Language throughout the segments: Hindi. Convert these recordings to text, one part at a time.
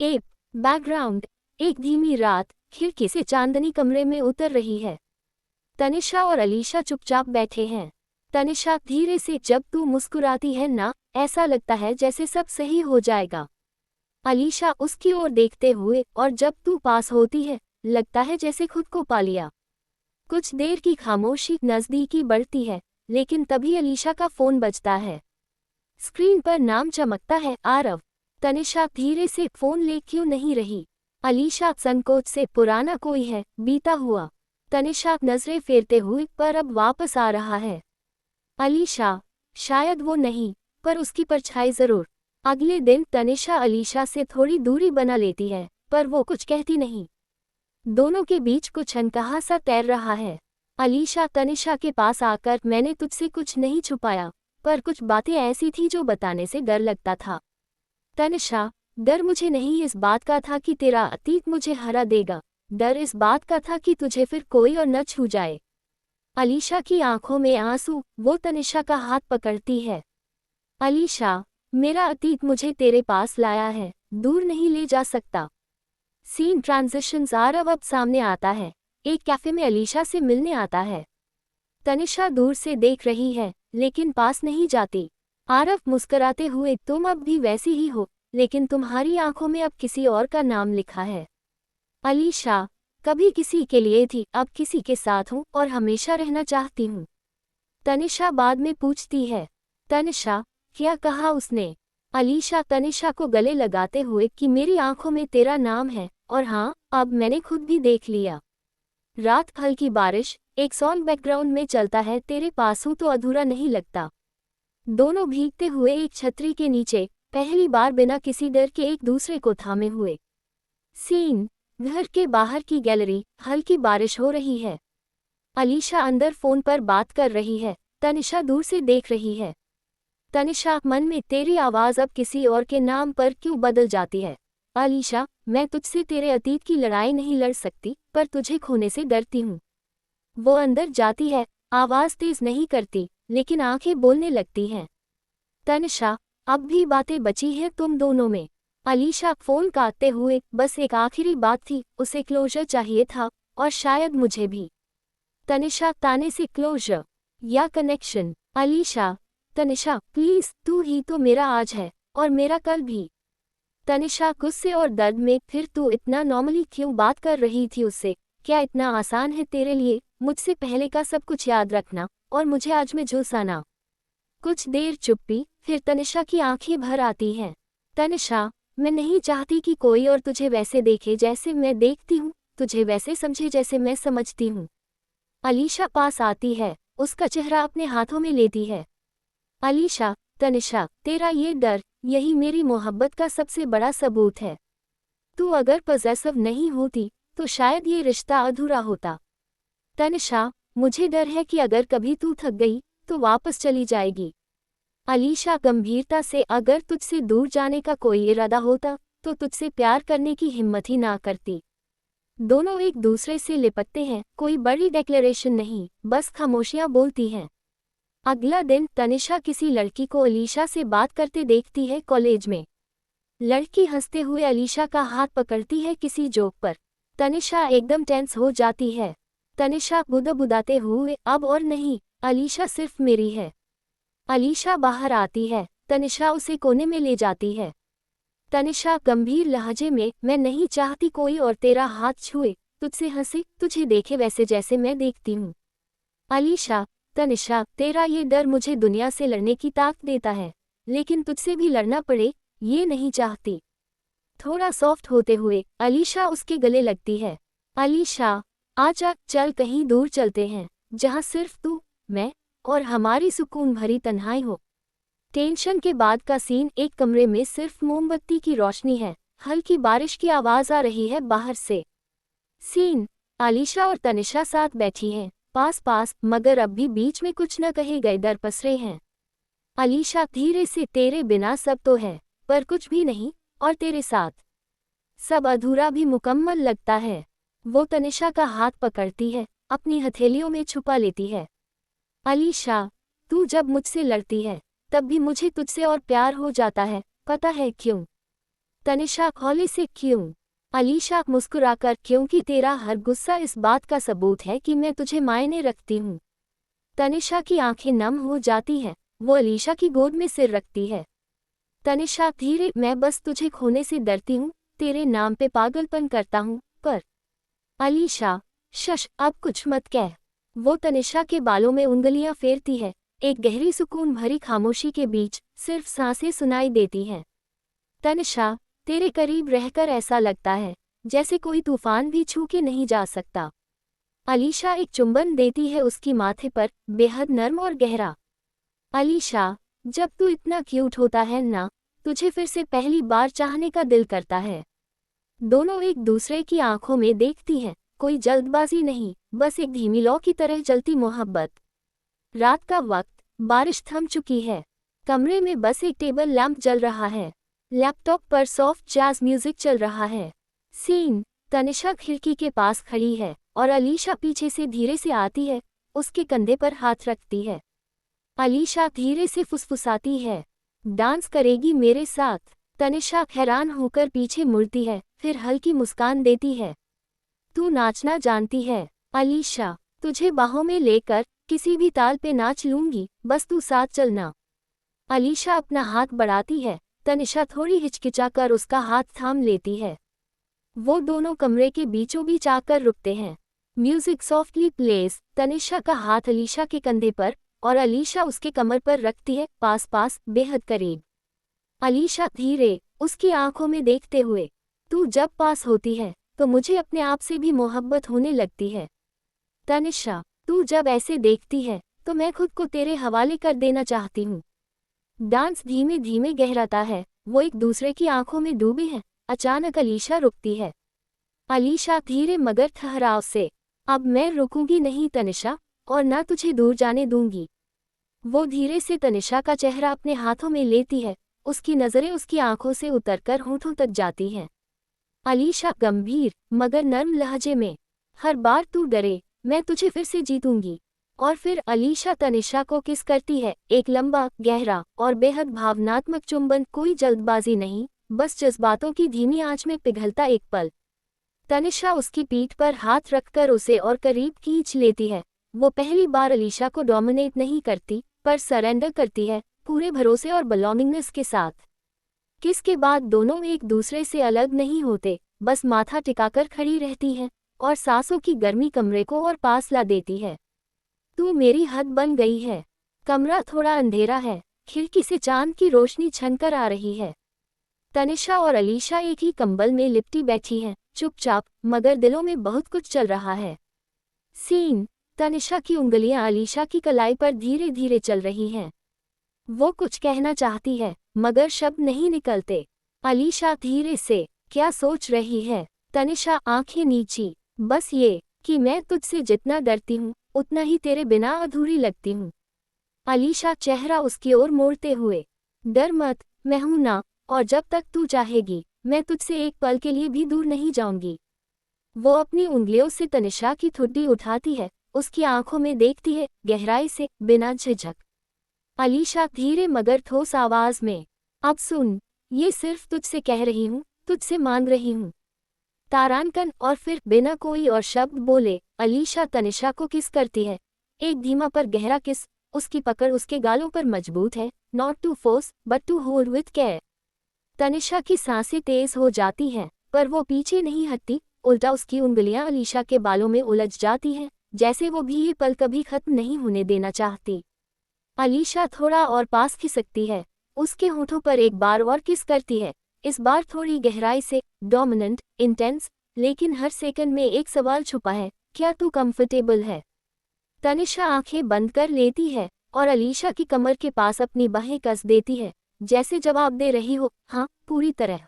एक बैकग्राउंड। एक धीमी रात, खिड़की से चांदनी कमरे में उतर रही है। तनिषा और अलीशा चुपचाप बैठे हैं। तनिषा धीरे से, जब तू मुस्कुराती है ना, ऐसा लगता है जैसे सब सही हो जाएगा। अलीशा उसकी ओर देखते हुए, और जब तू पास होती है लगता है जैसे खुद को पा लिया। कुछ देर की खामोशी, नज़दीकी बढ़ती है, लेकिन तभी अलीशा का फ़ोन बजता है। स्क्रीन पर नाम चमकता है, आरव। तनिषा धीरे से, फ़ोन ले क्यों नहीं रही? अलीशा संकोच से, पुराना कोई है, बीता हुआ। तनिषा नज़रें फेरते हुए, पर अब वापस आ रहा है। अलीशा, शायद वो नहीं, पर उसकी परछाई ज़रूर। अगले दिन तनिषा अलीशा से थोड़ी दूरी बना लेती है, पर वो कुछ कहती नहीं। दोनों के बीच कुछ अनकहा सा तैर रहा है। अलीशा तनिषा के पास आकर, मैंने तुझसे कुछ नहीं छुपाया, पर कुछ बातें ऐसी थी जो बताने से डर लगता था। तनिषा, डर मुझे नहीं इस बात का था कि तेरा अतीत मुझे हरा देगा, डर इस बात का था कि तुझे फिर कोई और न छू जाए। अलीशा की आंखों में आंसू, वो तनिषा का हाथ पकड़ती है। अलीशा, मेरा अतीत मुझे तेरे पास लाया है, दूर नहीं ले जा सकता। Scene transitions. आरव अब सामने आता है, एक कैफे में अलीशा से मिलने आता है। तनिषा दूर से देख रही है, लेकिन पास नहीं जाती। आरव मुस्कुराते हुए, तुम अब भी वैसी ही हो, लेकिन तुम्हारी आंखों में अब किसी और का नाम लिखा है। अलीशा, कभी किसी के लिए थी, अब किसी के साथ हूँ और हमेशा रहना चाहती हूँ। तनिषा बाद में पूछती है, तनिषा, क्या कहा उसने? अलीशा तनिषा को गले लगाते हुए, कि मेरी आंखों में तेरा नाम है, और हाँ, अब मैंने खुद भी देख लिया। रात, हल्की बारिश, एक सॉन्ग बैकग्राउंड में चलता है, तेरे पास हूँ तो अधूरा नहीं लगता। दोनों भीगते हुए एक छतरी के नीचे, पहली बार बिना किसी डर के एक दूसरे को थामे हुए। सीन, घर के बाहर की गैलरी, हल्की बारिश हो रही है। अलीशा अंदर फोन पर बात कर रही है, तनिषा दूर से देख रही है। तनिषा, मन में, तेरी आवाज़ अब किसी और के नाम पर क्यों बदल जाती है? अलीशा, मैं तुझसे तेरे अतीत की लड़ाई नहीं लड़ सकती, पर तुझे खोने से डरती हूँ। वो अंदर जाती है, आवाज़ तेज नहीं करती, लेकिन आंखें बोलने लगती हैं। तनिषा, अब भी बातें बची हैं तुम दोनों में। अलीशा फ़ोन काटते हुए, बस एक आखिरी बात थी, उसे क्लोजर चाहिए था, और शायद मुझे भी। तनिषा ताने से, क्लोजर या कनेक्शन? अलीशा, तनिषा प्लीज़, तू ही तो मेरा आज है, और मेरा कल भी। तनिषा गुस्से और दर्द में, फिर तू इतना नॉर्मली क्यों बात कर रही थी उससे? क्या इतना आसान है तेरे लिए मुझसे पहले का सब कुछ याद रखना, और मुझे आज में झुलसाना? कुछ देर चुप्पी, फिर तनिषा की आंखें भर आती हैं। तनिषा, मैं नहीं चाहती कि कोई और तुझे वैसे देखे जैसे मैं देखती हूँ, तुझे वैसे समझे जैसे मैं समझती हूँ। अलीशा पास आती है, उसका चेहरा अपने हाथों में लेती है। अलीशा, तनिषा, तेरा ये डर, यही मेरी मोहब्बत का सबसे बड़ा सबूत है। तू अगर पॉसेसिव नहीं होती, तो शायद ये रिश्ता अधूरा होता। तनिषा, मुझे डर है कि अगर कभी तू थक गई, तो वापस चली जाएगी। अलीशा गंभीरता से, अगर तुझसे दूर जाने का कोई इरादा होता, तो तुझसे प्यार करने की हिम्मत ही ना करती। दोनों एक दूसरे से लिपटते हैं, कोई बड़ी डिक्लेरेशन नहीं, बस खामोशियां बोलती हैं। अगला दिन, तनिषा किसी लड़की को अलीशा से बात करते देखती है कॉलेज में। लड़की हंसते हुए अलीशा का हाथ पकड़ती है किसी जोक पर। तनिषा एकदम टेंस हो जाती है। तनिषा बुदबुदाते हुए, अब और नहीं, अलीशा सिर्फ मेरी है। अलीशा बाहर आती है, तनिषा उसे कोने में ले जाती है। तनिषा गंभीर लहजे में, मैं नहीं चाहती कोई और तेरा हाथ छुए, तुझसे हंसे, तुझे देखे वैसे जैसे मैं देखती हूँ। अलीशा, तनिषा, तेरा ये डर मुझे दुनिया से लड़ने की ताकत देता है, लेकिन तुझसे भी लड़ना पड़े, ये नहीं चाहती। थोड़ा सॉफ्ट होते हुए अलीशा उसके गले लगती है। अलीशा, आजा, चल कहीं दूर चलते हैं, जहाँ सिर्फ तू, मैं और हमारी सुकून भरी तन्हाई हो। टेंशन के बाद का सीन, एक कमरे में सिर्फ मोमबत्ती की रोशनी है, हल्की बारिश की आवाज़ आ रही है बाहर से। सीन, अलीशा और तनिषा साथ बैठी हैं, पास पास, मगर अब भी बीच में कुछ न कहे गए डर पसरे हैं। अलीशा धीरे से, तेरे बिना सब तो है, पर कुछ भी नहीं, और तेरे साथ सब अधूरा भी मुकम्मल लगता है। वो तनिषा का हाथ पकड़ती है, अपनी हथेलियों में छुपा लेती है। अलीशा, तू जब मुझसे लड़ती है, तब भी मुझे तुझसे और प्यार हो जाता है, पता है क्यों? तनिषा हौले से क्यों? अलीशा मुस्कुराकर क्योंकि तेरा हर गुस्सा इस बात का सबूत है कि मैं तुझे मायने रखती हूँ। तनिषा की आंखें नम हो जाती हैं, वो अलीशा की गोद में सिर रखती है। तनिषा धीरे, मैं बस तुझे खोने से डरती हूँ, तेरे नाम पे पागलपन करता हूँ, पर। अलीशा, शश, अब कुछ मत कह। वो तनिषा के बालों में उंगलियां फेरती है। एक गहरी सुकून भरी खामोशी के बीच सिर्फ सांसें सुनाई देती हैं। तनिषा, तेरे करीब रहकर ऐसा लगता है जैसे कोई तूफान भी छू के नहीं जा सकता। अलीशा एक चुंबन देती है उसकी माथे पर, बेहद नर्म और गहरा। अलीशा, जब तू इतना क्यूट होता है ना, तुझे फिर से पहली बार चाहने का दिल करता है। दोनों एक दूसरे की आंखों में देखती हैं, कोई जल्दबाजी नहीं, बस एक धीमी लौ की तरह जलती मोहब्बत। रात का वक्त, बारिश थम चुकी है। कमरे में बस एक टेबल लैंप जल रहा है। लैपटॉप पर सॉफ्ट जैज म्यूजिक चल रहा है। सीन, तनिषा खिड़की के पास खड़ी है और अलीशा पीछे से धीरे से आती है, उसके कंधे पर हाथ रखती है। अलीशा धीरे से फुसफुसाती है, डांस करेगी मेरे साथ? तनिषा हैरान होकर पीछे मुड़ती है, फिर हल्की मुस्कान देती है। तू नाचना जानती है? अलीशा, तुझे बाहों में लेकर किसी भी ताल पे नाच लूंगी, बस तू साथ चलना। अलीशा अपना हाथ बढ़ाती है, तनिषा थोड़ी हिचकिचाकर उसका हाथ थाम लेती है। वो दोनों कमरे के बीचों बीच आकर रुकते हैं। म्यूजिक सॉफ्टली प्लेस, तनिषा का हाथ अलीशा के कंधे पर और अलीशा उसके कमर पर रखती है, पास पास, बेहद करीब। अलीशा धीरे, उसकी आंखों में देखते हुए, तू जब पास होती है तो मुझे अपने आप से भी मोहब्बत होने लगती है। तनिषा, तू जब ऐसे देखती है तो मैं खुद को तेरे हवाले कर देना चाहती हूँ। डांस धीमे धीमे गहराता है, वो एक दूसरे की आंखों में डूबे हैं। अचानक अलीशा रुकती है। अलीशा धीरे मगर ठहराव से, अब मैं रुकूंगी नहीं तनिषा, और ना तुझे दूर जाने दूंगी। वो धीरे से तनिषा का चेहरा अपने हाथों में लेती है, उसकी नज़रें उसकी आंखों से उतरकर होठों तक जाती हैं। अलीशा गंभीर मगर नर्म लहजे में, हर बार तू डरे, मैं तुझे फिर से जीतूंगी। और फिर अलीशा तनिषा को किस करती है, एक लंबा, गहरा और बेहद भावनात्मक चुंबन, कोई जल्दबाजी नहीं, बस जज्बातों की धीमी आंच में पिघलता एक पल। तनिषा उसकी पीठ पर हाथ रखकर उसे और करीब खींच लेती है। वो पहली बार अलीशा को डोमिनेट नहीं करती, पर सरेंडर करती है, पूरे भरोसे और बिलोंगिंगनेस के साथ। किस के बाद दोनों एक दूसरे से अलग नहीं होते, बस माथा टिकाकर खड़ी रहती हैं, और सांसों की गर्मी कमरे को और पास ला देती है। तू मेरी हद बन गई है। कमरा थोड़ा अंधेरा है, खिड़की से चांद की रोशनी छनकर आ रही है। तनिषा और अलीशा एक ही कंबल में लिपटी बैठी हैं, चुपचाप, मगर दिलों में बहुत कुछ चल रहा है। सीन, तनिषा की उंगलियां अलीशा की कलाई पर धीरे धीरे चल रही हैं। वो कुछ कहना चाहती है, मगर शब्द नहीं निकलते। अलीशा धीरे से, क्या सोच रही है? तनिषा आंखें नीची, बस ये कि मैं तुझसे जितना डरती हूँ उतना ही तेरे बिना अधूरी लगती हूँ। अलीशा चेहरा उसकी ओर मोड़ते हुए, डर मत, मैं हूं ना, और जब तक तू चाहेगी मैं तुझसे एक पल के लिए भी दूर नहीं जाऊंगी। वो अपनी उंगलियों से तनिषा की ठुड्डी उठाती है, उसकी आंखों में देखती है, गहराई से, बिना झिझक। अलीशा धीरे मगर ठोस आवाज में, अब सुन, ये सिर्फ तुझसे कह रही हूँ, तुझसे मांग रही हूँ। तारांकन, और फिर बिना कोई और शब्द बोले अलीशा तनिषा को किस करती है, एक धीमा पर गहरा किस। उसकी पकड़ उसके गालों पर मजबूत है, not to force but to hold with care. Tanisha की सांसें तेज हो जाती हैं, पर वो पीछे नहीं हटती, उल्टा उसकी उंगलियां अलीशा के बालों में उलझ जाती हैं, जैसे वो भी ये पल कभी खत्म नहीं होने देना चाहती। अलीशा थोड़ा और पास खिसकती है, उसके होठों पर एक बार और किस करती है, इस बार थोड़ी गहराई से, डोमिनेंट, इंटेंस, लेकिन हर सेकंड में एक सवाल छुपा है, क्या तू कंफर्टेबल है? तनिषा आंखें बंद कर लेती है और अलीशा की कमर के पास अपनी बाहें कस देती है, जैसे जवाब दे रही हो, हाँ, पूरी तरह।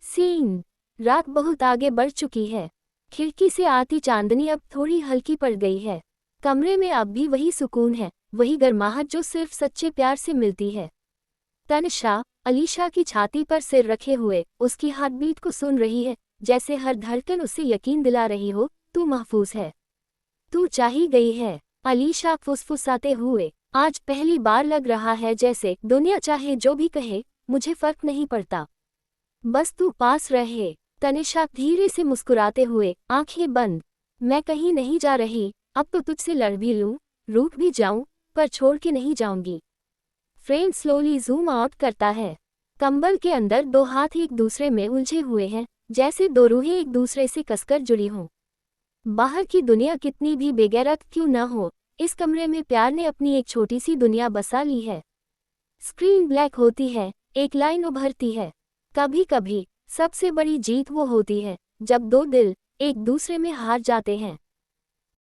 सीन, रात बहुत आगे बढ़ चुकी है। खिड़की से आती चांदनी अब थोड़ी हल्की पड़ गई है। कमरे में अब भी वही सुकून है, वही गर्माहट जो सिर्फ सच्चे प्यार से मिलती है। तनिषा अलीशा की छाती पर सिर रखे हुए उसकी हार्टबीट को सुन रही है, जैसे हर धड़कन उसे यकीन दिला रही हो, तू महफूज है, तू चाही गई है। अलीशा फुसफुसाते हुए, आज पहली बार लग रहा है जैसे दुनिया चाहे जो भी कहे, मुझे फर्क नहीं पड़ता। बस तू पास रहे। तनिषा धीरे से मुस्कुराते हुए, आंखें बंद। मैं कहीं नहीं जा रही, अब तो तुझसे लड़ भी लूं, रूठ भी जाऊं, पर छोड़ के नहीं जाऊंगी। फ्रेम स्लोली जूम आउट करता है। कंबल के अंदर दो हाथ एक दूसरे में उलझे हुए हैं, जैसे दो रूहें एक दूसरे से कसकर जुड़ी हों। बाहर की दुनिया कितनी भी बेगैरत क्यों न हो, इस कमरे में प्यार ने अपनी एक छोटी सी दुनिया बसा ली है। स्क्रीन ब्लैक होती है, एक लाइन उभरती है। कभी कभी सबसे बड़ी जीत वो होती है जब दो दिल एक दूसरे में हार जाते हैं।